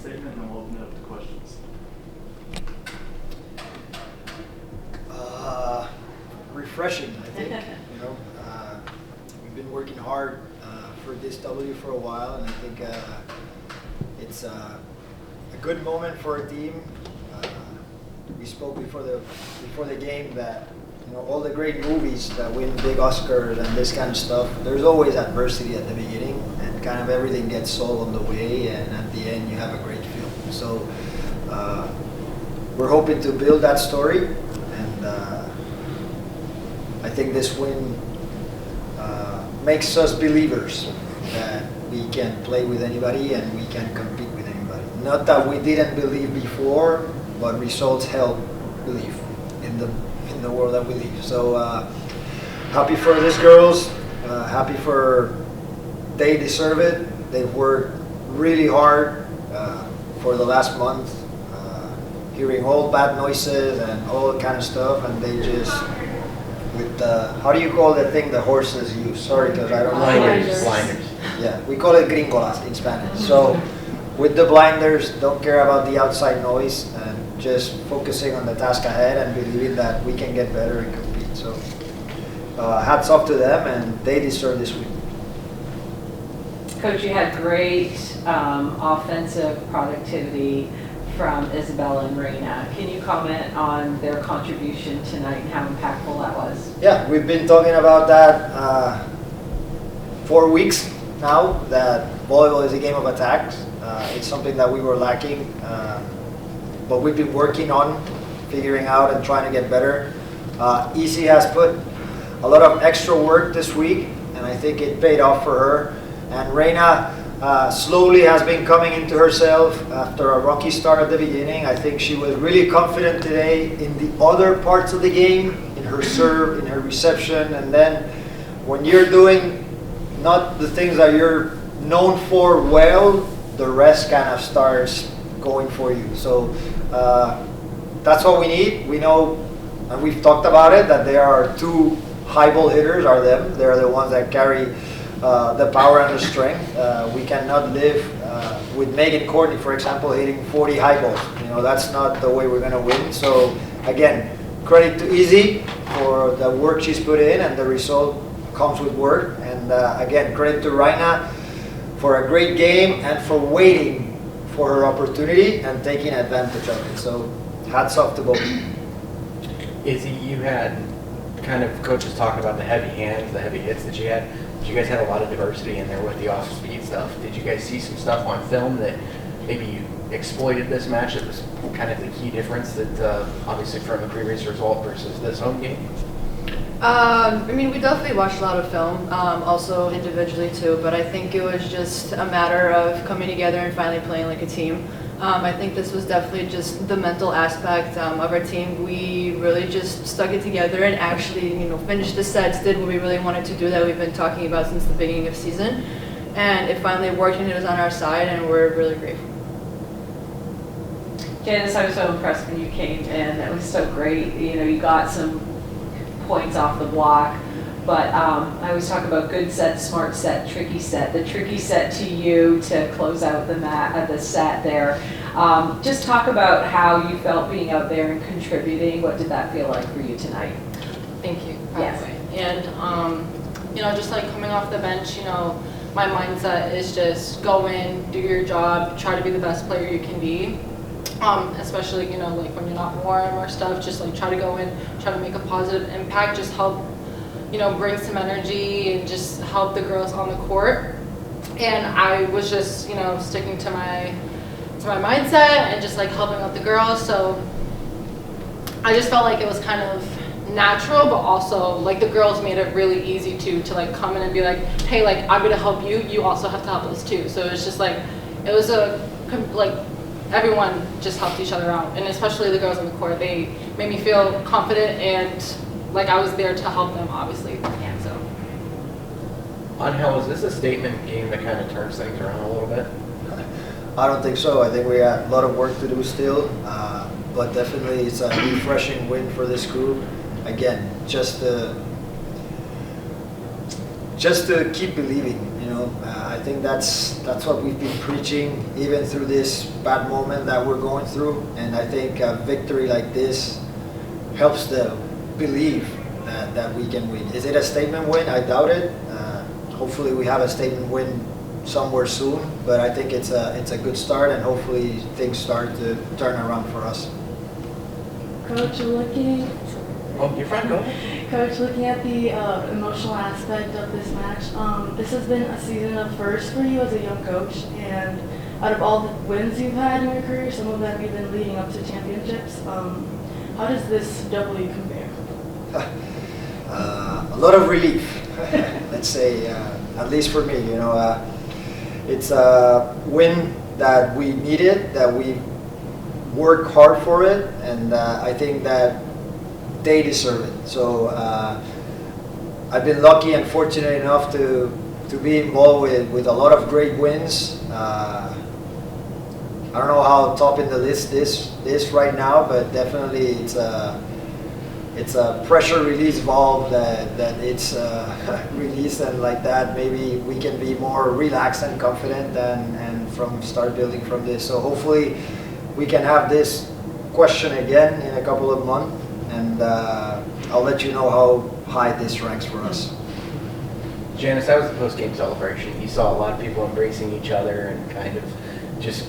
statement, and then we'll open it up to questions. Refreshing, I think. We've been working hard for this W for a while, and I think it's a good moment for our team. We spoke before the game that all the great movies that win big Oscars and this kind of stuff, there's always adversity at the beginning, and kind of everything gets solved on the way, and at the end you have a great film. So we're hoping to build that story, and I think this win makes us believers that we can play with anybody and we can compete with anybody. Not that we didn't believe before, but results help believe in the world that we live. So happy for these girls, happy for they deserve it. They've worked really hard for the last month, hearing all bad noises and all kind of stuff, and they just with the, how do you call the thing the horses use? Sorry, because I don't know. Blinders. Yeah, we call it gringolas in Spanish. So with the blinders, don't care about the outside noise, and just focusing on the task ahead and believing that we can get better and compete. So hats off to them, and they deserve this win. Coach, you had great offensive productivity from Isabella and Reina. Can you comment on their contribution tonight and how impactful that was? Yeah, we've been talking about that 4 weeks now, that volleyball is a game of attacks. It's something that we were lacking, but we've been working on figuring out and trying to get better. Easy has put a lot of extra work this week, and I think it paid off for her. And Reina slowly has been coming into herself after a rocky start at the beginning. I think she was really confident today in the other parts of the game, in her serve, in her reception, and then when you're doing not the things that you're known for well, the rest kind of starts going for you. So that's what we need. We know, and we've talked about it, that there are two high ball hitters are them. They're the ones that carry the power and the strength. We cannot live with Megan Courtney, for example, hitting 40 high balls. That's not the way we're going to win. So again, credit to Izzy for the work she's put in, and the result comes with work. And again, credit to Reina for a great game and for waiting for her opportunity and taking advantage of it. So hats off to both. Izzy, you had kind of coaches talking about the heavy hands, the heavy hits that you had. You guys had a lot of diversity in there with the off-speed stuff. Did you guys see some stuff on film that maybe you exploited this match that was kind of the key difference that obviously from the previous result versus this home game? We definitely watched a lot of film, also individually too, but I think it was just a matter of coming together and finally playing like a team. I think this was definitely just the mental aspect of our team. We really just stuck it together and actually, finished the sets, did what we really wanted to do that we've been talking about since the beginning of season. And it finally worked, and it was on our side, and we're really grateful. Janice, I was so impressed when you came in. It was so great. You got some points off the block, but I always talk about good set, smart set, tricky set. The tricky set to you to close out the set there. Just talk about how you felt being out there and contributing. What did that feel like for you tonight? Thank you. Yes. And just like coming off the bench, my mindset is just go in, do your job, try to be the best player you can be. Especially, like when you're not warm or stuff, just like try to go in, try to make a positive impact, just help, bring some energy and just help the girls on the court. And I was just, sticking to my mindset and just like helping out the girls. So I just felt like it was kind of natural, but also like the girls made it really easy to like come in and be like, hey, like I'm gonna help you, you also have to help us too. So it's just like, it was everyone just helped each other out, and especially the girls on the court. They made me feel confident and like I was there to help them, obviously. Yeah, so. Angel, is this a statement game that kind of turns things around a little bit? I don't think so. I think we have a lot of work to do still, but definitely it's a refreshing win for this group. Again, just the just to keep believing. I think that's what we've been preaching even through this bad moment that we're going through, and I think a victory like this helps them believe that we can win. Is it a statement win? I doubt it. Hopefully we have a statement win somewhere soon, but I think it's a good start, and hopefully things start to turn around for us. Coach, looking Oh, you're fine, go ahead. Coach, looking at the emotional aspect of this match, this has been a season of first for you as a young coach, and out of all the wins you've had in your career, some of them even leading up to championships, how does this W compare? A lot of relief, let's say, at least for me. It's a win that we needed, that we worked hard for it, and I think that they deserve it. So I've been lucky and fortunate enough to be involved with a lot of great wins. I don't know how top in the list this is right now, but definitely it's a pressure release valve that it's released, and like that maybe we can be more relaxed and confident and from start building from this. So hopefully we can have this question again in a couple of months, and I'll let you know how high this ranks for us. Janice, that was the post-game celebration. You saw a lot of people embracing each other and kind of just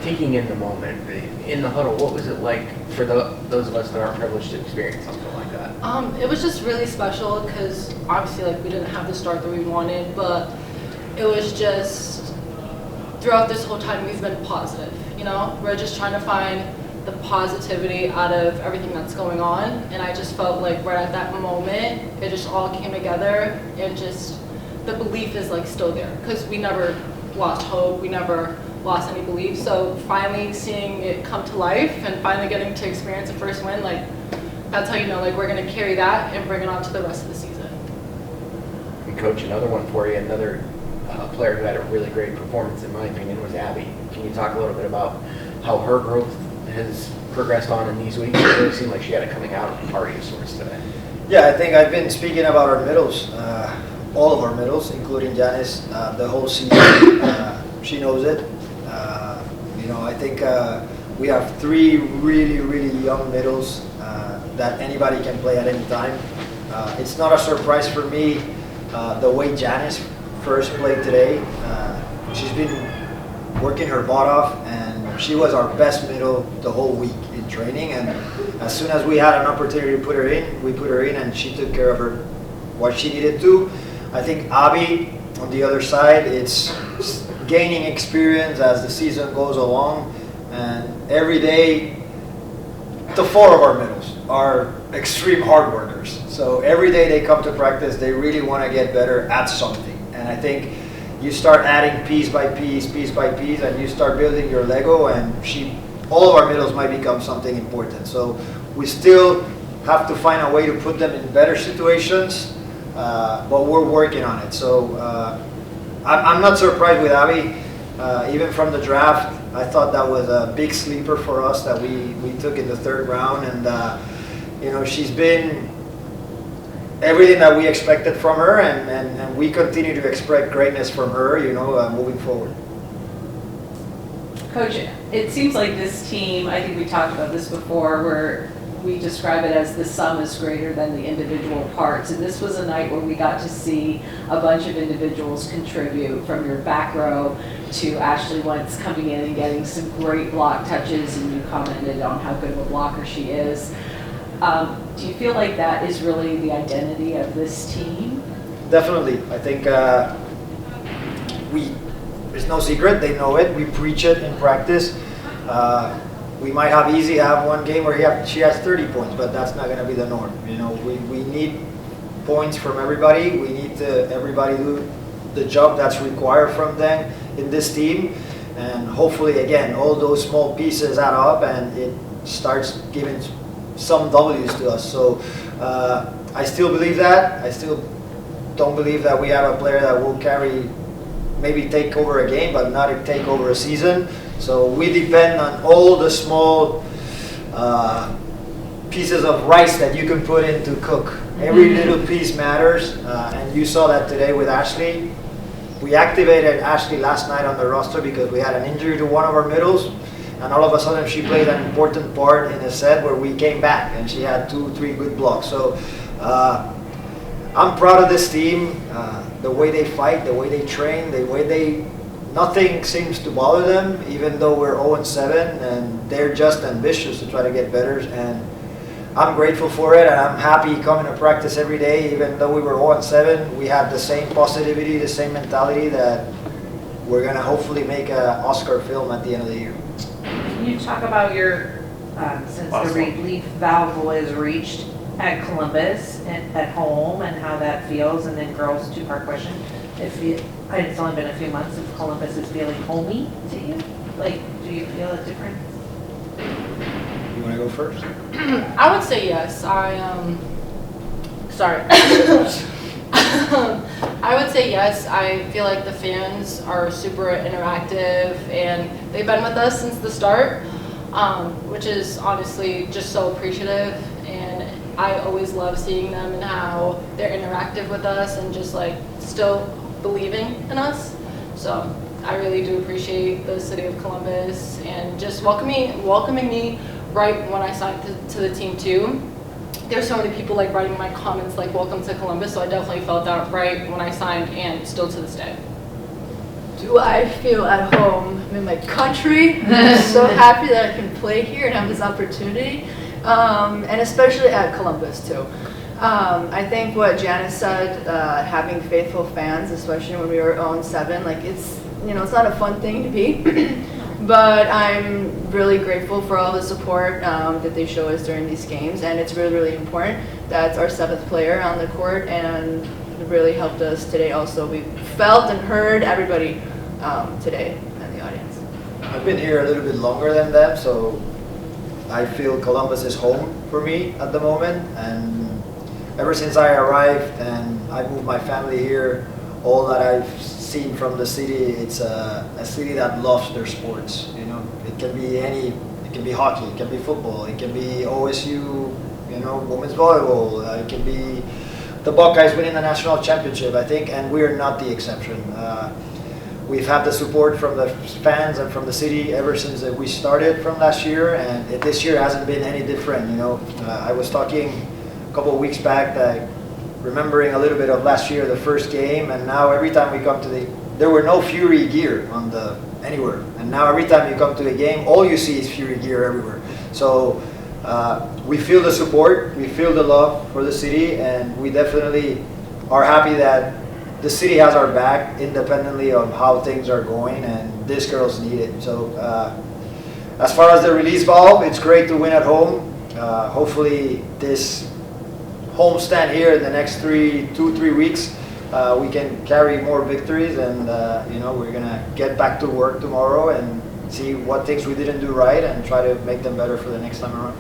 taking in the moment. In the huddle, what was it like for those of us that aren't privileged to experience something like that? It was just really special because obviously we didn't have the start that we wanted, but it was just throughout this whole time we've been positive. We're just trying to find the positivity out of everything that's going on, and I just felt like right at that moment it just all came together, and just the belief is still there because we never lost hope, we never lost any belief. So finally seeing it come to life and finally getting to experience the first win, that's how we're going to carry that and bring it on to the rest of the season. And Coach, another one for you, another player who had a really great performance in my opinion was Abby. Can you talk a little bit about how her growth has progressed on in these weeks? It really seemed like she had a coming out party of sorts today. Yeah, I think I've been speaking about our middles, all of our middles, including Janice, the whole season. She knows it. I think we have 3 really, really young middles that anybody can play at any time. It's not a surprise for me the way Janice first played today. She's been working her butt off, and she was our best middle the whole week in training, and as soon as we had an opportunity to put her in, we put her in, and she took care of her what she needed to. I think Abby on the other side, it's gaining experience as the season goes along, and every day the 4 of our middles are extreme hard workers. So every day they come to practice, they really want to get better at something, and I think you start adding piece by piece, and you start building your Lego, and all of our middles might become something important. So we still have to find a way to put them in better situations, but we're working on it. So I'm not surprised with Abby. Even from the draft, I thought that was a big sleeper for us that we took in the 3rd round, and she's been everything that we expected from her, and we continue to expect greatness from her, moving forward. Coach, it seems like this team, I think we talked about this before, where we describe it as the sum is greater than the individual parts. And this was a night where we got to see a bunch of individuals contribute, from your back row to Ashley Wentz coming in and getting some great block touches, and you commented on how good of a blocker she is. Do you feel like that is really the identity of this team? Definitely. I think there's no secret. They know it. We preach it in practice. We might have one game where she has 30 points, but that's not going to be the norm. We need points from everybody. We need everybody do the job that's required from them in this team, and hopefully, again, all those small pieces add up, and it starts giving some W's to us. So I still believe that. I still don't believe that we have a player that will maybe take over a game, but not take over a season. So we depend on all the small pieces of rice that you can put in to cook. Every little piece matters, and you saw that today with Ashley. We activated Ashley last night on the roster because we had an injury to one of our middles, and all of a sudden she played an important part in a set where we came back, and she had 2-3 good blocks. So I'm proud of this team, the way they fight, the way they train, the way nothing seems to bother them, even though we're 0-7, and they're just ambitious to try to get better. And I'm grateful for it, and I'm happy coming to practice every day. Even though we were 0-7, we have the same positivity, the same mentality that we're gonna hopefully make an Oscar film at the end of the year. Can you talk about your, since the relief valve was reached at Columbus and at home and how that feels, and then girls, two-part question. It's only been a few months, if Columbus is feeling homey to you? Like, do you feel a difference? You wanna go first? I would say yes. Sorry. I would say yes. I feel like the fans are super interactive and they've been with us since the start, which is honestly just so appreciative. And I always love seeing them and how they're interactive with us and just like still believing in us. So I really do appreciate the city of Columbus and just welcoming me right when I signed to the team too. There's so many people like writing my comments like welcome to Columbus, so I definitely felt that right when I signed and still to this day. Do I feel at home? I'm in my country. I'm so happy that I can play here and have this opportunity, and especially at Columbus too. I think what Janice said, having faithful fans, especially when we were 0-7, like it's not a fun thing to be. But I'm really grateful for all the support that they show us during these games, and it's really, really important. That's our 7th player on the court, and it really helped us today also. We felt and heard everybody today in the audience. I've been here a little bit longer than them, so I feel Columbus is home for me at the moment. And ever since I arrived and I moved my family here, all that I've seen from the city, it's a city that loves their sports. It can be it can be hockey, it can be football, it can be OSU, women's volleyball, it can be the Buckeyes winning the national championship, I think, and we're not the exception. We've had the support from the fans and from the city ever since we started from last year, and this year hasn't been any different. I was talking a couple of weeks back that remembering a little bit of last year, the first game, and now every time we come to there were no Fury gear anywhere, and now every time you come to a game, all you see is Fury gear everywhere. So we feel the support, we feel the love for the city, and we definitely are happy that the city has our back independently of how things are going, and these girls need it. So as far as the release valve, it's great to win at home. Hopefully this homestand here in the next 2-3 weeks, we can carry more victories, and we're gonna get back to work tomorrow and see what things we didn't do right and try to make them better for the next time around.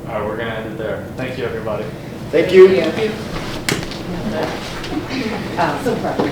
All right, we're gonna end it there. Thank you, everybody. Thank you. So proud.